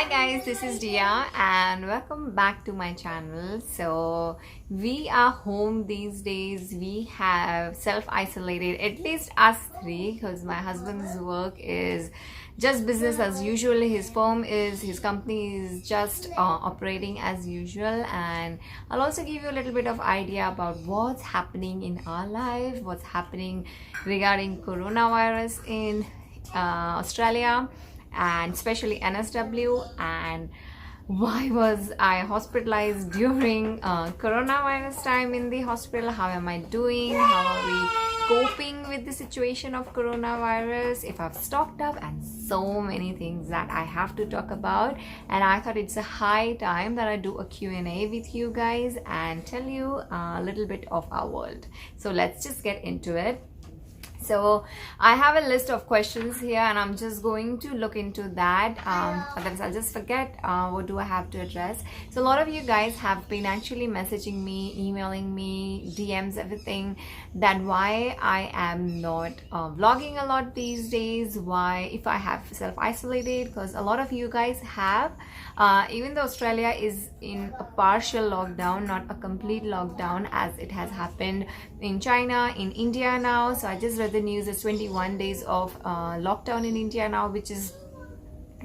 guys, this is Diya and welcome back to my channel. So we are home these days. We have self-isolated, at least us three, because my husband's work is just business as usual. His company is just operating as usual, and I'll also give you a little bit of idea about what's happening in our life, what's happening regarding coronavirus in Australia and especially NSW, and why was I hospitalized during coronavirus time in the hospital. How am I doing? How are we coping with the situation of coronavirus, if I've stocked up, and so many things that I have to talk about. And I thought it's a high time that I do a Q&A with you guys and tell you a little bit of our world. So let's just get into it. So I have a list of questions here and I'm just going to look into that. Otherwise I'll just forget what do I have to address. So a lot of you guys have been actually messaging me, emailing me, DMs, everything, that why I am not vlogging a lot these days, why if I have self-isolated, because a lot of you guys have, even though Australia is in a partial lockdown, not a complete lockdown as it has happened in China, in India now. So I just read the news, is 21 days of lockdown in India now, which is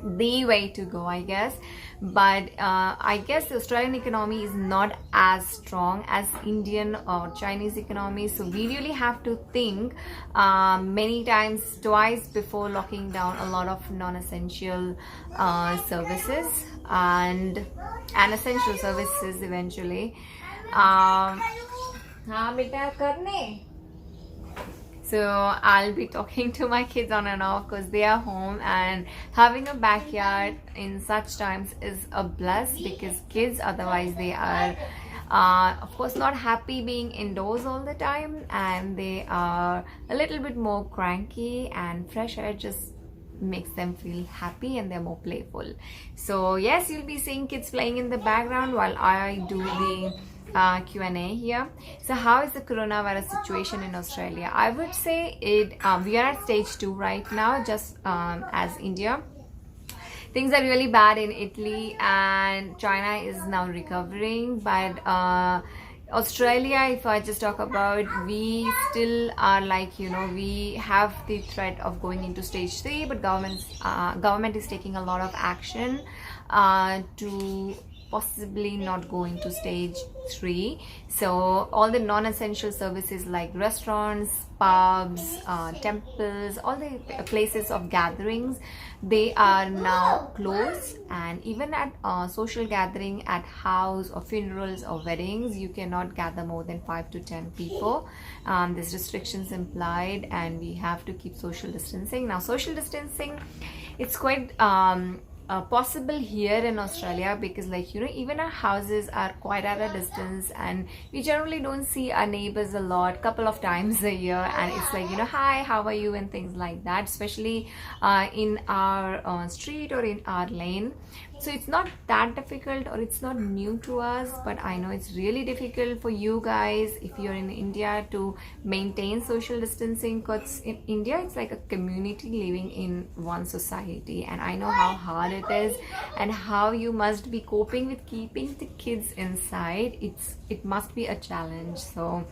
the way to go, I guess. But I guess the Australian economy is not as strong as Indian or Chinese economy, so we really have to think many times, twice before locking down a lot of non-essential services and essential services eventually. So I'll be talking to my kids on and off because they are home, and having a backyard in such times is a bless, because kids otherwise they are of course not happy being indoors all the time, and they are a little bit more cranky, and fresh air just makes them feel happy and they're more playful. So yes, you'll be seeing kids playing in the background while I do the Q&A here. So how is the coronavirus situation in Australia? I would say we are at stage 2 right now, just as India. Things are really bad in Italy and China is now recovering, but Australia, if I just talk about, we still are like, we have the threat of going into stage 3, but government is taking a lot of action to possibly not go into stage 3. So all the non-essential services like restaurants, pubs, temples, all the places of gatherings, they are now closed. And even at social gathering at house or funerals or weddings, you cannot gather more than 5 to 10 people. There's restrictions implied, and we have to keep social distancing. Now social distancing, it's quite possible here in Australia, because even our houses are quite at a distance and we generally don't see our neighbors a lot, couple of times a year, and it's like, hi, how are you, and things like that, especially in our street or in our lane. So it's not that difficult, or it's not new to us, but I know it's really difficult for you guys if you're in India to maintain social distancing, because in India it's like a community living in one society, and I know how hard it is and how you must be coping with keeping the kids inside. It must be a challenge. So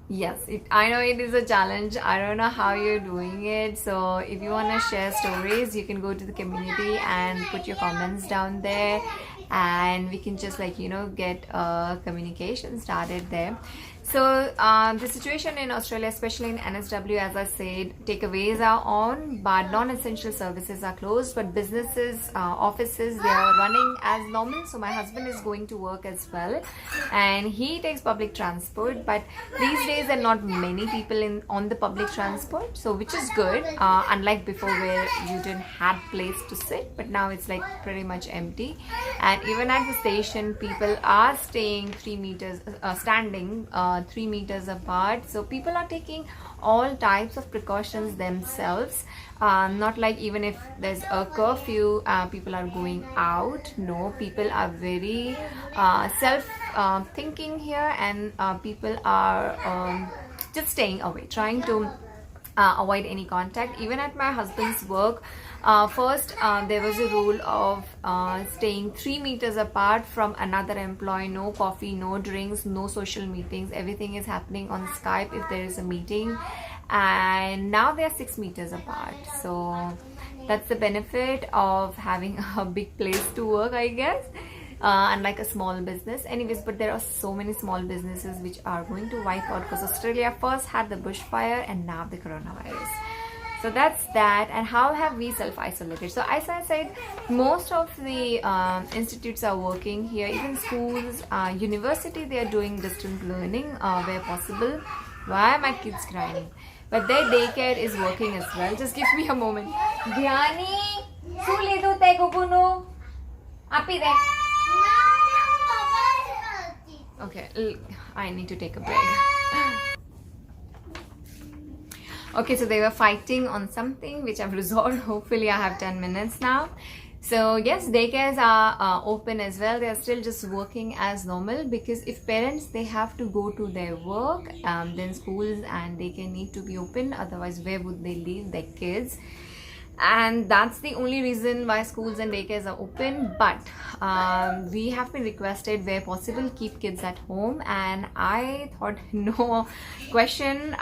yes, I know it is a challenge. I don't know how you're doing it. So if you want to share stories, you can go to the community and put your comments down there, and we can just get communication started there. So the situation in Australia, especially in NSW, as I said, takeaways are on, but non-essential services are closed, but businesses, offices, they are running as normal. So my husband is going to work as well, and he takes public transport, but these days there are not many people on the public transport, so which is good, unlike before where you didn't have place to sit, but now it's like pretty much empty. And even at the station, people are staying 3 meters, standing 3 meters apart. So people are taking all types of precautions themselves. Not like even if there's a curfew, people are going out. No, people are very self-thinking here, and people are just staying away, trying to avoid any contact. Even at my husband's work, First, there was a rule of staying 3 meters apart from another employee. No coffee, no drinks, no social meetings. Everything is happening on Skype if there is a meeting. And now they are 6 meters apart. So that's the benefit of having a big place to work, I guess. Unlike a small business. Anyways, but there are so many small businesses which are going to wipe out because Australia first had the bushfire and now the coronavirus. So that's that. And how have we self-isolated? So as I said, most of the institutes are working here, even schools, university, they are doing distant learning where possible. Why are my kids crying? But their daycare is working as well. Just give me a moment. Dhyani, શું લીધું તે ગુગુનું? આપી દે. Okay, I need to take a break. Okay, so they were fighting on something which I've resolved. Hopefully I have 10 minutes now. So yes, daycares are open as well. They are still just working as normal, because if parents, they have to go to their work, then schools and daycare need to be open. Otherwise, where would they leave their kids? And that's the only reason why schools and daycares are open. But we have been requested, where possible, keep kids at home. And I thought no question,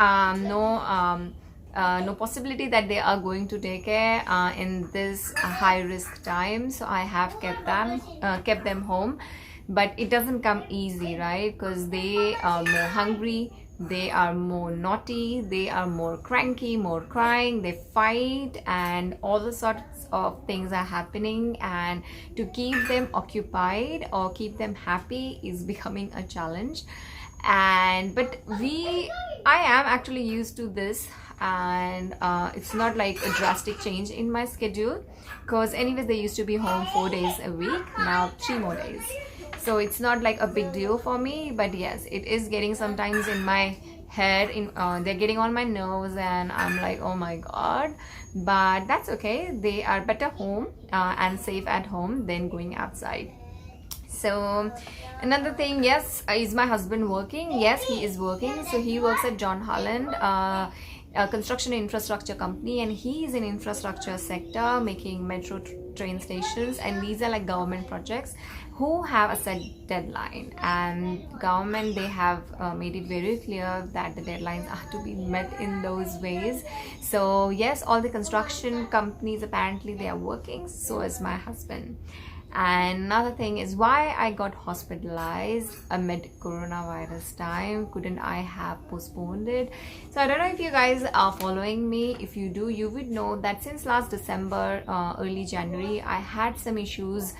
no possibility that they are going to daycare in this high risk time. So I have kept them home. But it doesn't come easy, right? Because they are more hungry, they are more naughty, they are more cranky, more crying, they fight, and all the sorts of things are happening. And to keep them occupied or keep them happy is becoming a challenge. But I am actually used to this, and it's not like a drastic change in my schedule, because anyways they used to be home 4 days a week, now 3 more days. So it's not like a big deal for me. But yes, it is getting sometimes in my head, they're getting on my nerves, and I'm like, oh my god. But that's okay, they are better home and safe at home than going outside. So another thing, yes, is my husband working? Yes, he is working. So he works at John Holland, a construction infrastructure company, and he is in infrastructure sector, making metro train stations, and these are like government projects who have a set deadline, and government, they have made it very clear that the deadlines are to be met in those ways. So yes, all the construction companies, apparently they are working, so is my husband. And another thing is why I got hospitalized amid coronavirus time. Couldn't I have postponed it? So I don't know if you guys are following me. If you do, you would know that since last December, early January, I had some issues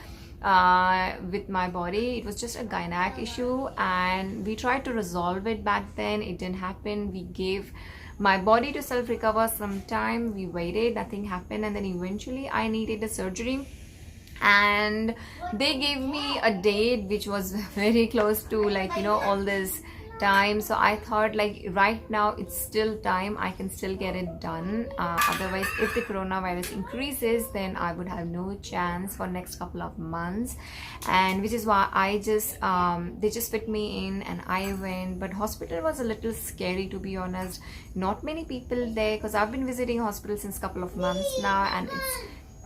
with my body. It was just a gynec issue, and we tried to resolve it back then. It didn't happen. We gave my body to self-recover some time. We waited, nothing happened, and then eventually I needed a surgery. And they gave me a date which was very close to, like, you know, all this time. So I thought, like, right now it's still time, I can still get it done. Otherwise, if the coronavirus increases, then I would have no chance for next couple of months. And which is why I just they just fit me in and I went. But hospital was a little scary, to be honest. Not many people there, because I've been visiting hospital since couple of months now, and it's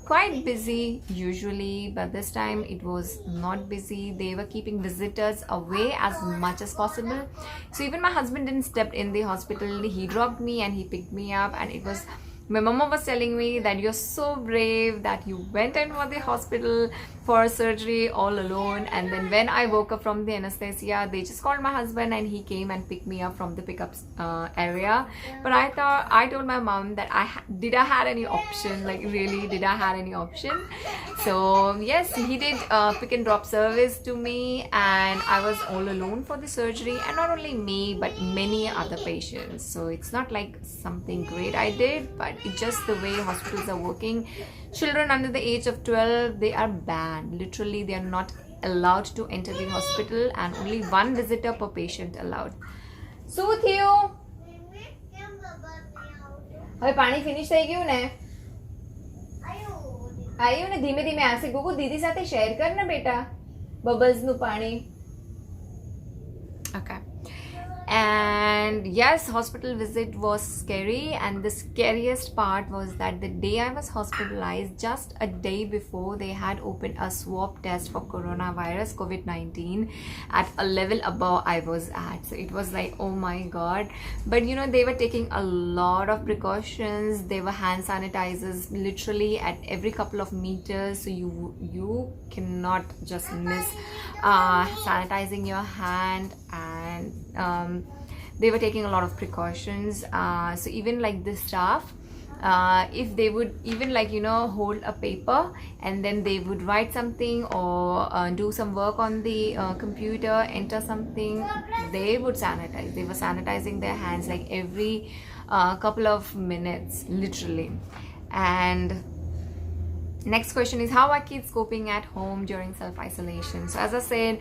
quite busy usually, but this time it was not busy. They were keeping visitors away as much as possible. So even my husband didn't step in the hospital. He dropped me and he picked me up, and it was, my mama was telling me that you're so brave that you went in for the hospital for surgery all alone. And then when I woke up from the anesthesia, they just called my husband and he came and picked me up from the pickup area. But I told my mom that did I had any option, like really, did I had any option? So yes, he did pick and drop service to me, and I was all alone for the surgery. And not only me, but many other patients. So it's not like something great I did, but it's just the way hospitals are working. Children under the age of 12, they are banned. Literally, they are not allowed to enter the hospital, and only one visitor per patient allowed. શું થયું? હવે પાણી finish થઈ ગયું ને? આવ્યું ને? ધીમે ધીમે આવશે. ગુગુ દીદી સાથે શેર કર ને બેટા બબલ્સ નું પાણી. Okay. And yes, hospital visit was scary, and the scariest part was that the day I was hospitalized, just a day before, they had opened a swab test for coronavirus COVID-19 at a level above I was at. So it was like, oh my god. But you know, they were taking a lot of precautions. There were hand sanitizers literally at every couple of meters, so you cannot just miss sanitizing your hand. And they were taking a lot of precautions, so even like the staff, if they would even like, you know, hold a paper and then they would write something or do some work on the computer, enter something, they would sanitize. They were sanitizing their hands like every couple of minutes literally. And next question is, how are kids coping at home during self-isolation? So as I said,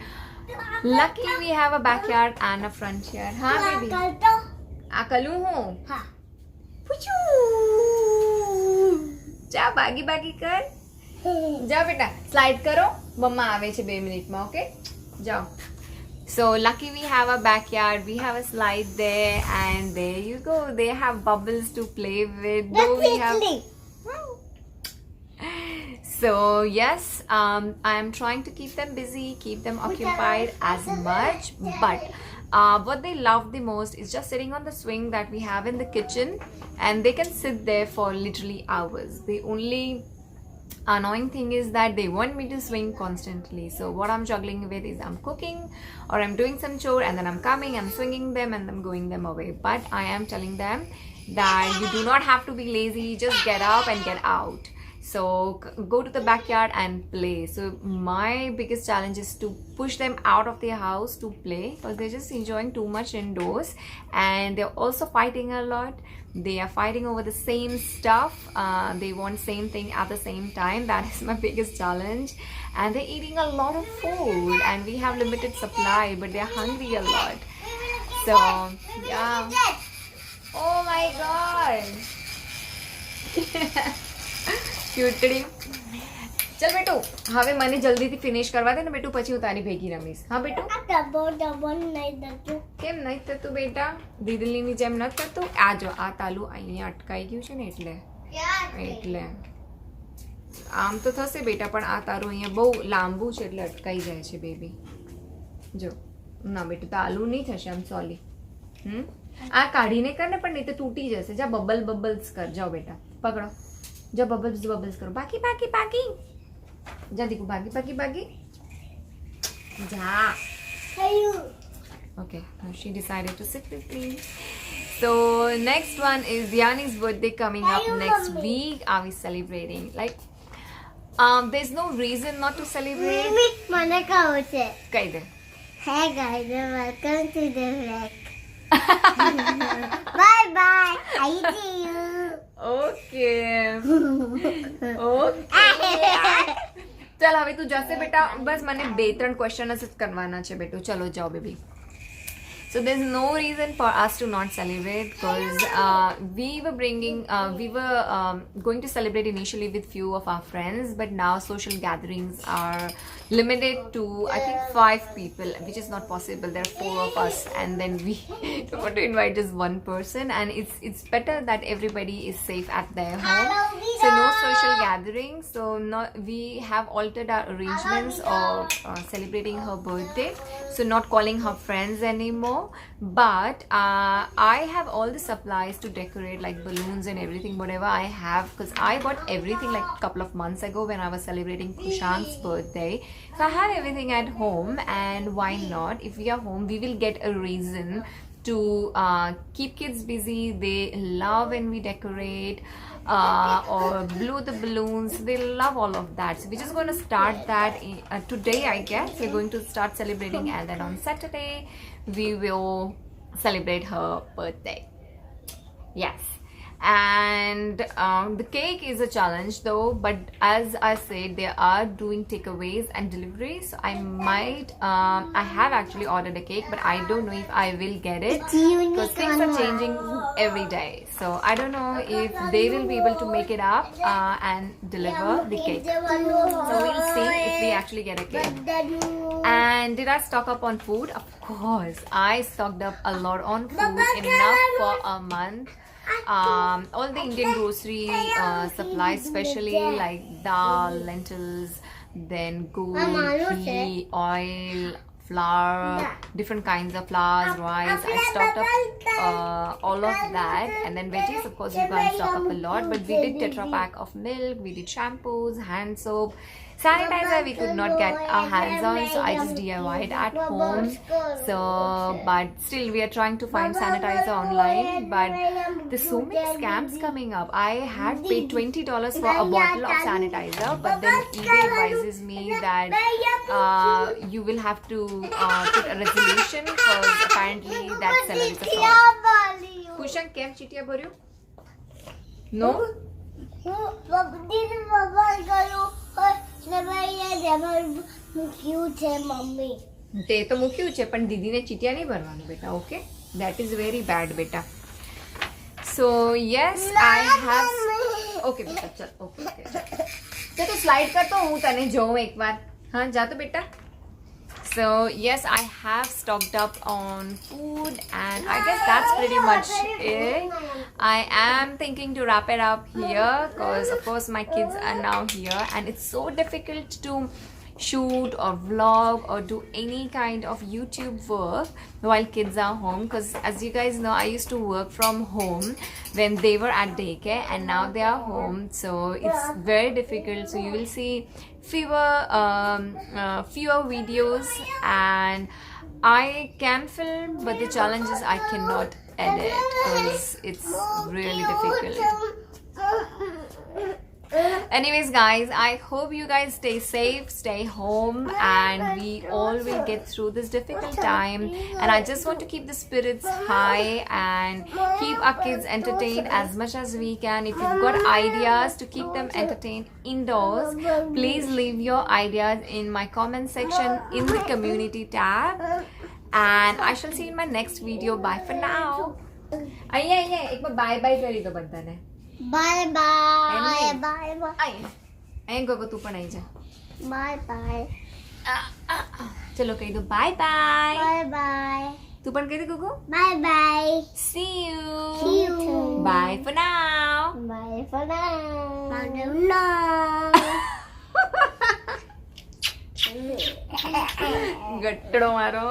luckily we have a backyard and a front yard. हाँ baby. आकलू हूँ. हाँ. पुचू. जा बागी बागी कर. जाओ बेटा. Slide करो. मम्मा आवे छे 2 मिनिट में. Okay. जाओ. So lucky we have a backyard. We have a slide there, and there you go. They have bubbles to play with. Though we have. So yes, I am trying to keep them busy, keep them occupied as much, but what they love the most is just sitting on the swing that we have in the kitchen, and they can sit there for literally hours. The only annoying thing is that they want me to swing constantly. So what I'm juggling with is I'm cooking or I'm doing some chore, and then I'm coming, I'm swinging them, and I'm going them away. But I am telling them that you do not have to be lazy, just get up and get out. So go to the backyard and play. So my biggest challenge is to push them out of their house to play, because they're just enjoying too much indoors, and they're also fighting a lot. They are fighting over the same stuff. They want same thing at the same time. That is my biggest challenge. And they're eating a lot of food, and we have limited supply, but they're hungry a lot. So yeah. Oh my god. ક્યુટડી. ચલ બેટુ, હવે મને જલ્દીથી finish કરવા દે ને બેટુ, પછી હું તારી ભેગી રમીશ. હા બેટુ? કેમ નહીં થતું બેટા? દીદલીની જેમ નથી થતું? આ જો આ તાલું અહીંયા અટકાઈ ગયું છે ને એટલે આમ તો થશે બેટા, પણ આ તારું અહીંયા બહુ લાંબુ છે એટલે અટકાઈ જાય છે બેબી. જો ના બેટુ, તાલું નહીં થશે. આમ સોલી. આ કાઢીને કર ને, પણ નહીં તો તૂટી જશે. જા બબલ્સ કર. જાઓ બેટા, પકડો. जा बबल्स करो. बाकी बाकी बाकी. जा देखो, बाकी बाकी बाकी. जा. Okay, now she decided to sit with me. So next one is Diya's birthday coming up next week. Are we celebrating? Like, there's no reason not to celebrate. મને કહું છે. કહી દે. Hey guys, welcome to the vlog. Bye bye. I see you. Okay. चल હવે તું જશે બેટા. બસ મને 2-3 ક્વેશ્ચન જ કરવાના છે બેટુ. ચલો જાઓ baby. So there's no reason for us to not celebrate, because we were going to celebrate initially with few of our friends, but now social gatherings are limited to I think 5 people, which is not possible. There are 4 of us, and then we want to invite just one person, and it's better that everybody is safe at their home. So no social gatherings. So we have altered our arrangements of celebrating her birthday. So not calling her friends anymore, but I have all the supplies to decorate, like balloons and everything, whatever I have, because I bought everything like a couple of months ago when I was celebrating Kushan's birthday. So I have everything at home, and why not? If we are home, we will get a reason to keep kids busy. They love when we decorate or blow the balloons. They love all of that. So we're just going to start that today, I guess. We're going to start celebrating, and then on Saturday we will celebrate her birthday. Yes. And the cake is a challenge though, but as I said, they are doing takeaways and deliveries, so I might I have actually ordered a cake, but I don't know if I will get it because things are changing every day, so I don't know if they will be able to make it up and deliver the cake. So we'll see if we actually get a cake. And did I stock up on food? Of course, I stocked up a lot on food, enough for a month. All the Indian grocery supplies, especially like dal, lentils, then ghee, oil, flour, different kinds of flours, rice. I stocked up all of that, and then veggies, of course, you can't stock up a lot, but we did Tetra pack of milk, we did shampoos, hand soap. Sanitizer we could not get our hands on, so I just DIY'd at home. So, but still we are trying to find sanitizer online, but there's so many scams coming up. I had paid $20 for a bottle of sanitizer, but then eBay advises me that you will have to put a resolution because apparently that seller is a fraud. Kushan, kem chitiya bharyu? No? તે તો મૂક્યું છે પણ દીદીને ચીટિયા નહીં ભરવાનું બેટા. Okay, that is very bad બેટા. So yes, I have. Okay બેટા, ચલ. Okay. તો તું સ્લાઇડ કર તો હું તને જોઉં એકવાર. હા, જા તો બેટા. So yes, I have stocked up on food, and I guess that's pretty much it. I am thinking to wrap it up here because of course my kids are now here, and it's so difficult to shoot or vlog or do any kind of YouTube work while kids are home, because as you guys know, I used to work from home when they were at daycare, and now they are home, so it's very difficult. So you will see fewer videos, and I can film, but the challenge is I cannot edit because it's really difficult. Anyways guys, I hope you guys stay safe, stay home, and we all will get through this difficult time. And I just want to keep the spirits high and keep our kids entertained as much as we can. If you've got ideas to keep them entertained indoors, please leave your ideas in my comment section in the community tab, and I shall see you in my next video. Bye for now. एक बार bye bye કરી દો બધાને. Bye bye. Bye bye. અહીં ગોગો તું પણ આવી જા. Bye bye. ચલો કહી દો bye bye. Bye bye. તું પણ કહી દે ગોગો. Bye bye. See you. See you too. Bye for now. Bye for now. Bye for now. ગટ્ટડો મારો.